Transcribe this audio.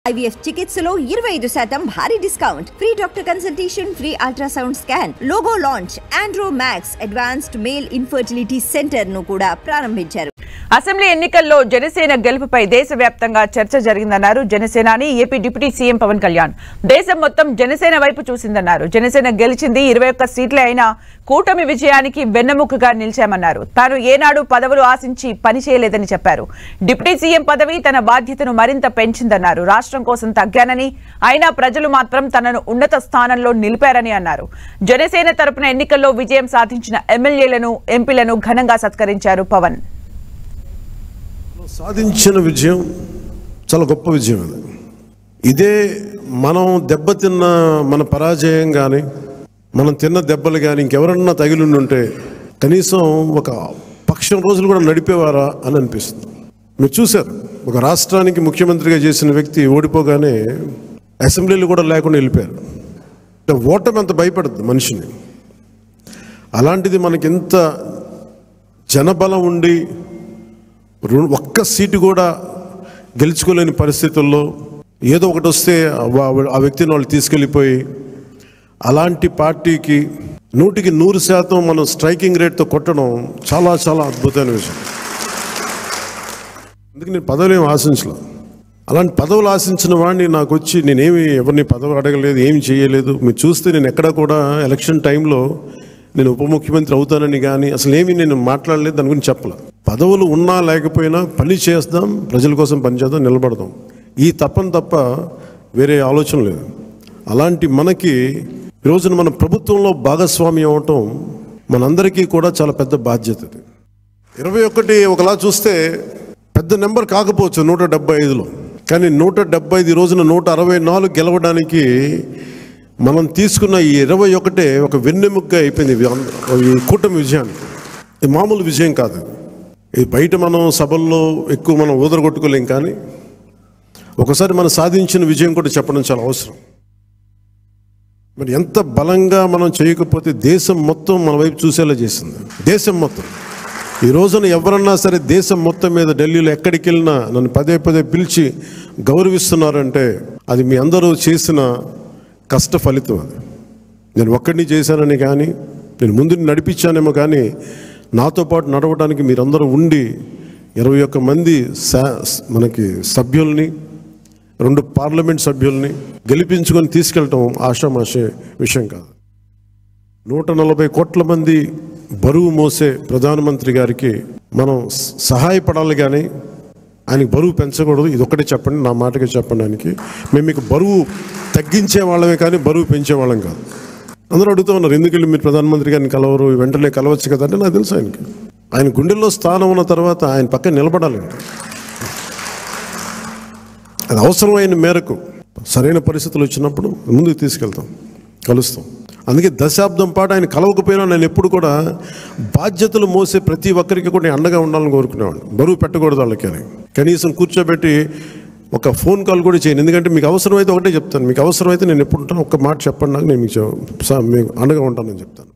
IVF చికిత్సలో 25% భారీ discount, free doctor consultation, free ultrasound scan, logo launch, Andro max advanced male infertility centre ను కూడా ప్రారంభించారు. Assembly ఎన్నికల్లో జనసేన గెలుపుపై దేశవ్యాప్తంగా చర్చ జరిగిందన్నారు జనసేనాని AP deputy CM Pawan Kalyan. దేశం మొత్తం జనసేన వైపు చూసిందన్నారు. జనసేన గెలిచింది 21 సీట్లే అయినా కూటమి విజయానికి వెన్నెముకగా నిలిచామన్నారు. తాను ఏనాడు పదవులు ఆశించి పనిచేయలేదని చెప్పారు. డిప్యూటీ సీఎం పదవి తన బాధ్యతను మరింత పెంచిందన్నారు. రాష్ట్రం కోసం తగ్గానని, అయినా ప్రజలు మాత్రం తనను ఉన్నత స్థానంలో నిలిపారని అన్నారు. జనసేన తరపున ఎన్నికల్లో విజయం సాధించిన ఎమ్మెల్యేలను, ఎంపీలను ఘనంగా సత్కరించారు పవన్. సాధించిన విజయం చాలా గొప్ప విజయం. ఇదే మనం దెబ్బతిన్న మన పరాజయం కానీ, మనం తిన్న దెబ్బలు కానీ ఇంకెవరన్నా తగిలిండుంటే కనీసం ఒక పక్షం రోజులు కూడా నడిపేవారా అని అనిపిస్తుంది. మీరు చూశారు, ఒక రాష్ట్రానికి ముఖ్యమంత్రిగా చేసిన వ్యక్తి ఓడిపోగానే అసెంబ్లీలు కూడా లేకుండా వెళ్ళిపోయారు. ఓటమి అంత భయపడుతుంది మనిషిని. అలాంటిది మనకి ఎంత జనబలం ఉండి ఒక్క సీటు కూడా గెలుచుకోలేని పరిస్థితుల్లో ఏదో ఒకటి వస్తే ఆ వ్యక్తిని వాళ్ళు తీసుకెళ్ళిపోయి అలాంటి పార్టీకి 100% మనం స్ట్రైకింగ్ రేట్తో కొట్టడం చాలా చాలా అద్భుతమైన విషయం. అందుకే నేను పదవులు ఏమి ఆశించలేదు. అలాంటి పదవులు ఆశించిన వాడిని నాకు వచ్చి నేనేమి ఎవరిని పదవి అడగలేదు, ఏమి చేయలేదు. మీరు చూస్తే నేను ఎక్కడ కూడా ఎలక్షన్ టైంలో నేను ఉప ముఖ్యమంత్రి అవుతానని కానీ అసలు ఏమీ నేను మాట్లాడలేదు, దాని గురించి చెప్పలేదు. పదవులు ఉన్నా లేకపోయినా పని చేద్దాం, ప్రజల కోసం పనిచేద్దాం, నిలబడదాం, ఈ తప్ప వేరే ఆలోచన లేదు. అలాంటి మనకి ఈరోజున మన ప్రభుత్వంలో భాగస్వామి అవ్వటం మనందరికీ కూడా చాలా పెద్ద బాధ్యత. 21 ఒకలా చూస్తే పెద్ద నెంబర్ కాకపోవచ్చు 175లో, కానీ 175 రోజున 164 గెలవడానికి మనం తీసుకున్న ఈ 21 ఒక వెన్నెముక అయిపోయింది ఈ కూటమి విజయానికి. ఇది మామూలు విజయం కాదు. ఇది బయట మనం సభల్లో ఎక్కువ మనం ఊదరగొట్టుకోలేం, కానీ ఒకసారి మనం సాధించిన విజయం కూడా చెప్పడం చాలా అవసరం. మరి ఎంత బలంగా మనం చేయకపోతే దేశం మొత్తం మన వైపు చూసేలా చేసింది. దేశం మొత్తం ఈ రోజున ఎవరన్నా సరే దేశం మొత్తం మీద ఢిల్లీలో ఎక్కడికి వెళ్ళినా నన్ను పదే పిలిచి గౌరవిస్తున్నారంటే అది మీ అందరూ చేసిన కష్ట ఫలితం. అది నేను ఒక్కడిని చేశానని కానీ, నేను ముందు నడిపించానేమో కానీ నాతో పాటు నడవడానికి మీరందరూ ఉండి 21 మంది మనకి సభ్యుల్ని, 2 పార్లమెంట్ సభ్యుల్ని గెలిపించుకొని తీసుకెళ్ళటం ఆషామాషే విషయం కాదు. 140 కోట్ల మంది బరువు మోసే ప్రధానమంత్రి గారికి మనం సహాయపడాలి, కానీ ఆయనకి బరువు పెంచకూడదు. ఇది ఒక్కటే చెప్పండి, నా మాటగా చెప్పడానికి. మేము మీకు బరువు తగ్గించే వాళ్ళమే కానీ బరువు పెంచే వాళ్ళం కాదు. అందరూ అడుగుతూ ఉన్నారు, ఎందుకు వెళ్ళి మీరు ప్రధానమంత్రి గారిని కలవరు, వెంటనే కలవచ్చు కదా అంటే నాకు తెలుసు ఆయనకి. ఆయన గుండెల్లో స్థానం ఉన్న తర్వాత ఆయన పక్కన నిలబడాలండి. అది అవసరమైన మేరకు సరైన పరిస్థితులు వచ్చినప్పుడు ముందుకు తీసుకెళ్తాం, కలుస్తాం. అందుకే దశాబ్దం పాటు ఆయన కలవకపోయినా నేను ఎప్పుడు కూడా బాధ్యతలు మోసే ప్రతి ఒక్కరికి కూడా అండగా ఉండాలని కోరుకునేవాడిని. బరువు పెట్టకూడదు వాళ్ళకి అని. కనీసం కూర్చోబెట్టి ఒక ఫోన్ కాల్ కూడా చేయను. ఎందుకంటే మీకు అవసరమైతే ఒకటే చెప్తాను, మీకు అవసరమైతే నేను ఎప్పుడు ఉంటాను, ఒక్క మాట చెప్పండి నాకు, నేను మీకు అండగా ఉంటానని చెప్తాను.